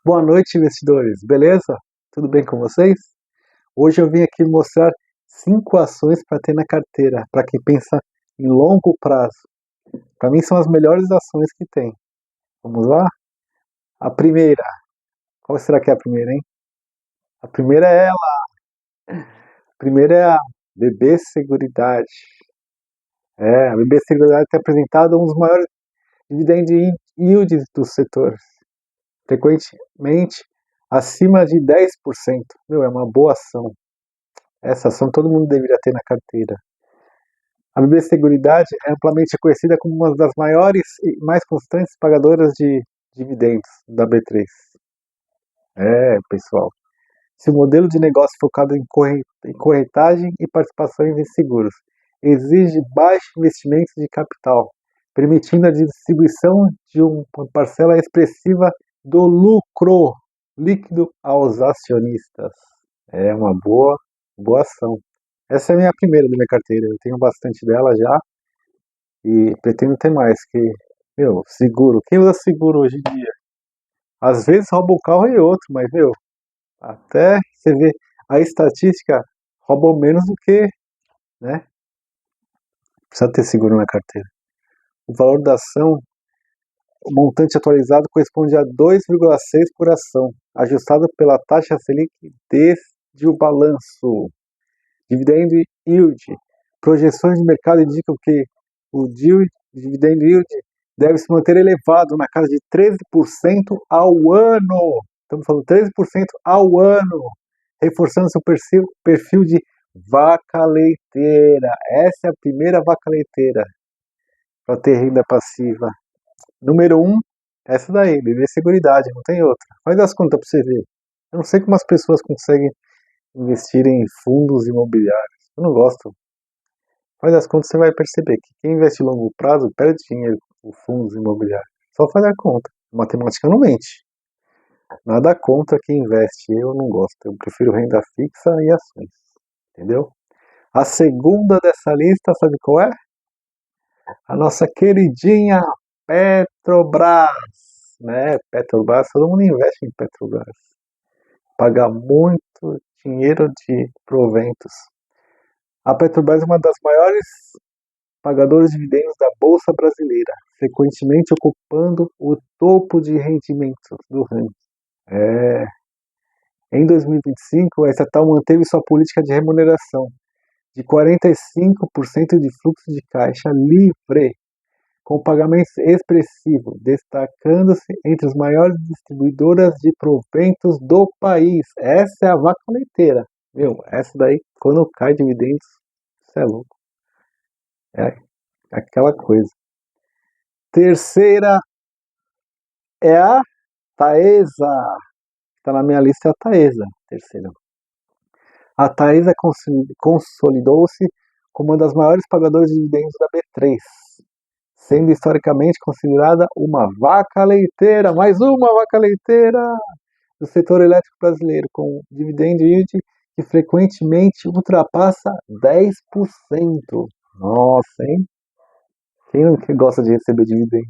Boa noite, investidores. Beleza? Tudo bem com vocês? Hoje eu vim aqui mostrar 5 ações para ter na carteira, para quem pensa em longo prazo. Para mim são as melhores ações que tem. Vamos lá? A primeira. Qual será que é a primeira, hein? A primeira é ela. A primeira é a BB Seguridade. A BB Seguridade tem apresentado um dos maiores dividend yields do setor, frequentemente acima de 10%. Meu, é uma boa ação. Essa ação todo mundo deveria ter na carteira. A BB Seguridade é amplamente conhecida como uma das maiores e mais constantes pagadoras de dividendos da B3. Pessoal. Seu modelo de negócio focado em corretagem e participações em seguros exige baixos investimentos de capital, permitindo a distribuição de uma parcela expressiva do lucro líquido aos acionistas. É uma boa ação. Essa é a minha primeira da minha carteira. Eu tenho bastante dela já e pretendo ter mais. Seguro. Quem usa seguro hoje em dia? Às vezes rouba um carro e outro, mas, até você ver a estatística, roubam menos do que, né? Precisa ter seguro na carteira. O valor da ação, o montante atualizado corresponde a 2,6 por ação, ajustado pela taxa Selic desde o balanço. Dividend yield. Projeções de mercado indicam que o dividend yield deve se manter elevado na casa de 13% ao ano. Estamos falando 13% ao ano, reforçando seu perfil de vaca leiteira. Essa é a primeira vaca leiteira para ter renda passiva. Número 1, essa daí, BB Seguridade, não tem outra. Faz as contas para você ver. Eu não sei como as pessoas conseguem investir em fundos imobiliários. Eu não gosto. Faz as contas, você vai perceber que quem investe em longo prazo perde dinheiro com fundos imobiliários. Só faz a conta. A matemática não mente. Nada contra quem investe. Eu não gosto. Eu prefiro renda fixa e ações. Entendeu? A segunda dessa lista, sabe qual é? A nossa queridinha Petrobras. Né? Petrobras, todo mundo investe em Petrobras. Paga muito dinheiro de proventos. A Petrobras é uma das maiores pagadoras de dividendos da Bolsa Brasileira, frequentemente ocupando o topo de rendimentos do ranking. Em 2025, a estatal manteve sua política de remuneração de 45% de fluxo de caixa livre, com pagamentos expressivos, destacando-se entre as maiores distribuidoras de proventos do país. Essa é a vaca leiteira. Essa daí, quando cai dividendos, isso é louco. É aquela coisa. Terceira é a Taesa. Está na minha lista é a Taesa, terceira. A Taesa consolidou-se como uma das maiores pagadoras de dividendos da B3, sendo historicamente considerada uma vaca leiteira, mais uma vaca leiteira do setor elétrico brasileiro, com dividend yield que frequentemente ultrapassa 10%. Nossa, hein? Quem não gosta de receber dividendo?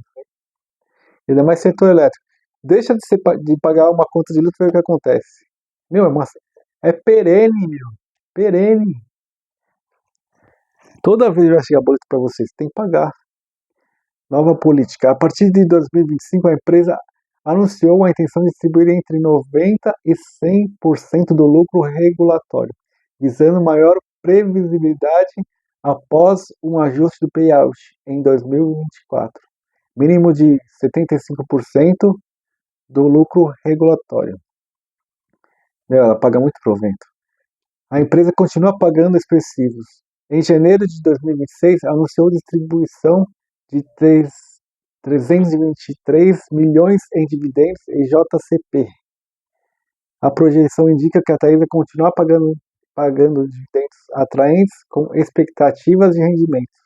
Ainda mais setor elétrico. Deixa de pagar uma conta de luz e ver o que acontece. É perene, meu. Perene. Toda vez vai chegar boleto para vocês, tem que pagar. Nova política. A partir de 2025, a empresa anunciou a intenção de distribuir entre 90% e 100% do lucro regulatório, visando maior previsibilidade após um ajuste do payout em 2024. Mínimo de 75% do lucro regulatório. Ela paga muito provento. A empresa continua pagando expressivos. Em janeiro de 2026, anunciou distribuição de 323 milhões em dividendos em JCP. A projeção indica que a Taesa continuará pagando dividendos atraentes com expectativas de rendimentos,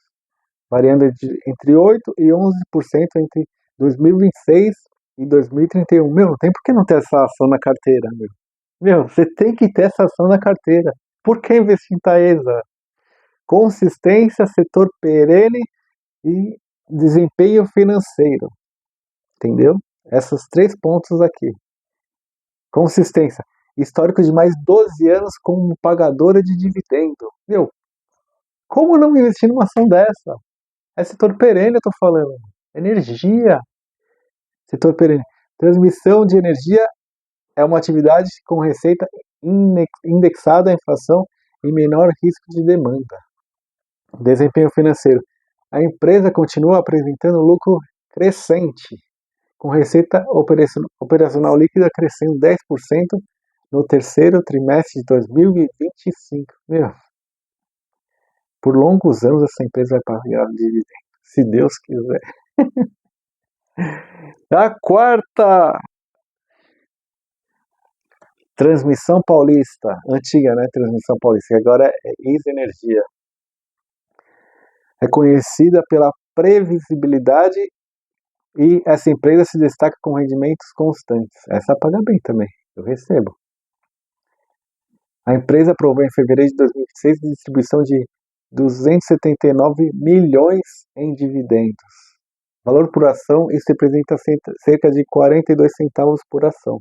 variando entre 8% e 11% entre 2026 e 2031. Não tem por que não ter essa ação na carteira, você tem que ter essa ação na carteira. Por que investir em Taesa? Consistência, setor perene e desempenho financeiro. Entendeu? Esses 3 pontos aqui. Consistência. Histórico de mais 12 anos como pagadora de dividendo. Meu, como não investir numa ação dessa? É setor perene, eu tô falando. Energia. Setor perene. Transmissão de energia é uma atividade com receita indexada à inflação e menor risco de demanda. Desempenho financeiro. A empresa continua apresentando lucro crescente, com receita operacional líquida crescendo 10% no terceiro trimestre de 2025. Meu, por longos anos essa empresa vai pagar dividendo, se Deus quiser. A quarta, Transmissão Paulista, antiga, né? Transmissão Paulista, que agora é Is Energia. É conhecida pela previsibilidade e essa empresa se destaca com rendimentos constantes. Essa paga bem também, eu recebo. A empresa aprovou em fevereiro de 2026 a distribuição de 279 milhões em dividendos. Valor por ação, isso representa cerca de 42 centavos por ação.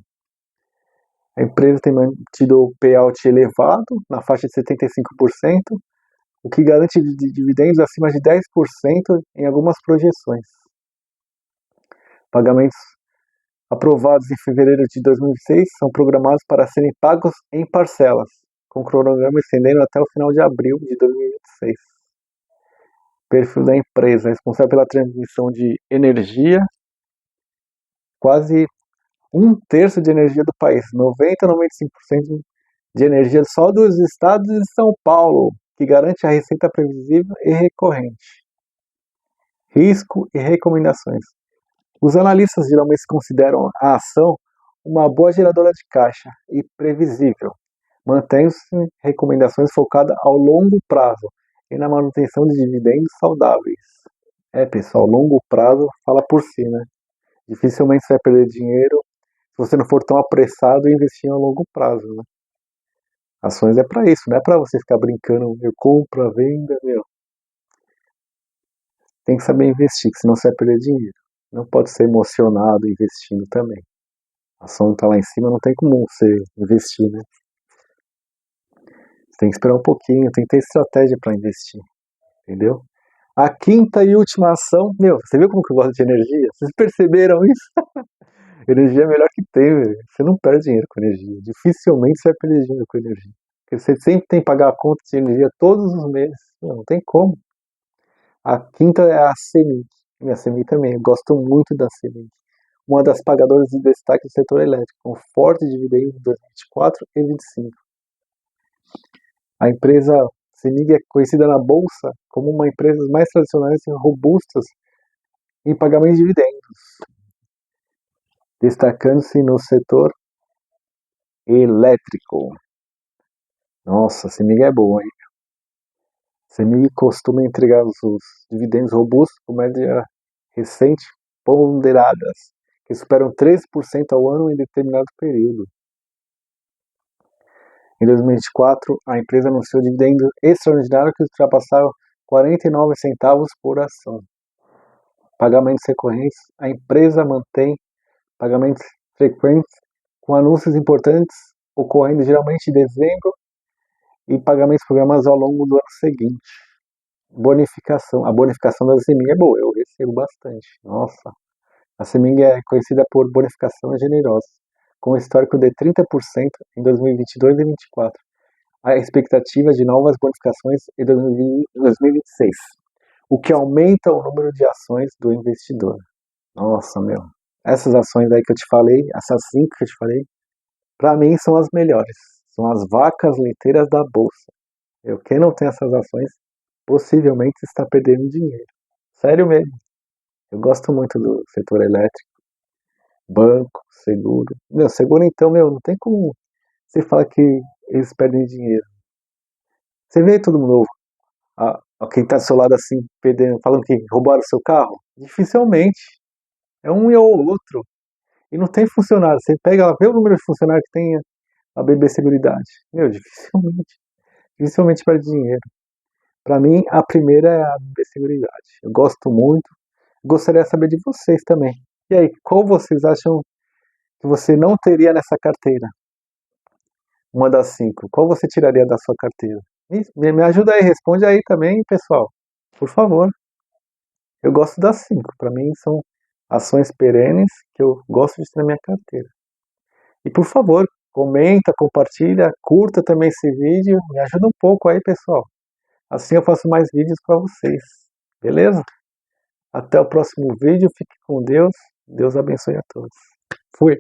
A empresa tem mantido o payout elevado, na faixa de 75%, o que garante dividendos acima de 10% em algumas projeções. Pagamentos aprovados em fevereiro de 2006 são programados para serem pagos em parcelas, com o cronograma estendendo até o final de abril de 2026. Perfil da empresa, responsável pela transmissão de energia, quase um terço de energia do país, 90 a 95% de energia só dos estados de São Paulo, que garante a receita previsível e recorrente. Risco e recomendações. Os analistas geralmente consideram a ação uma boa geradora de caixa e previsível. Mantém-se recomendações focadas ao longo prazo e na manutenção de dividendos saudáveis. Pessoal, longo prazo fala por si, né? Dificilmente você vai perder dinheiro se você não for tão apressado em investir a longo prazo, né? Ações é para isso, não é para você ficar brincando, eu compro, venda, meu. Tem que saber investir, senão você vai perder dinheiro. Não pode ser emocionado investindo também. A ação está lá em cima, não tem como você investir, né? Você tem que esperar um pouquinho, tem que ter estratégia para investir, entendeu? A quinta e última ação, meu, você viu como que eu gosto de energia? Vocês perceberam isso? Energia é melhor que tem, velho. Você não perde dinheiro com energia. Dificilmente você vai perder dinheiro com energia. Porque você sempre tem que pagar a conta de energia todos os meses. Não tem como. A quinta é a CEMIG. Minha CEMIG também, eu gosto muito da CEMIG. Uma das pagadoras de destaque do setor elétrico, com forte dividendo em 2024 e 2025. A empresa CEMIG é conhecida na Bolsa como uma das empresas mais tradicionais e robustas em pagamento de dividendos, destacando-se no setor elétrico. Nossa, a CEMIG é boa, hein? A CEMIG costuma entregar os dividendos robustos com média recente ponderadas, que superam 13% ao ano em determinado período. Em 2024, a empresa anunciou dividendos extraordinários que ultrapassaram 49 centavos por ação. Pagamentos recorrentes. A empresa mantém pagamentos frequentes com anúncios importantes ocorrendo geralmente em dezembro e pagamentos programados ao longo do ano seguinte. Bonificação. A bonificação da CEMIG é boa, eu recebo bastante. Nossa, a CEMIG é conhecida por bonificação generosa, com histórico de 30% em 2022 e 2024. A expectativa de novas bonificações em 2026, o que aumenta o número de ações do investidor. Nossa, meu. Essas ações aí que eu te falei, essas 5 que eu te falei, para mim são as melhores. São as vacas leiteiras da bolsa. Quem não tem essas ações, possivelmente está perdendo dinheiro. Sério mesmo. Eu gosto muito do setor elétrico, banco, seguro. Meu, seguro então, meu, não tem como você falar que eles perdem dinheiro. Você vê todo mundo, quem tá do seu lado assim, perdendo, falando que roubaram seu carro? Dificilmente. É um e ou outro. E não tem funcionário. Você pega lá, vê o número de funcionários que tem a BB Seguridade. Meu, dificilmente. Dificilmente perde dinheiro. Para mim, a primeira é a BB Seguridade. Eu gosto muito. Gostaria de saber de vocês também. E aí, qual vocês acham que você não teria nessa carteira? Uma das 5. Qual você tiraria da sua carteira? Me ajuda aí, responde aí também, pessoal. Por favor. Eu gosto das 5. Para mim são ações perenes que eu gosto de ter na minha carteira. E por favor, comenta, compartilha, curta também esse vídeo. Me ajuda um pouco aí, pessoal. Assim eu faço mais vídeos para vocês. Beleza? Até o próximo vídeo. Fique com Deus. Deus abençoe a todos. Fui.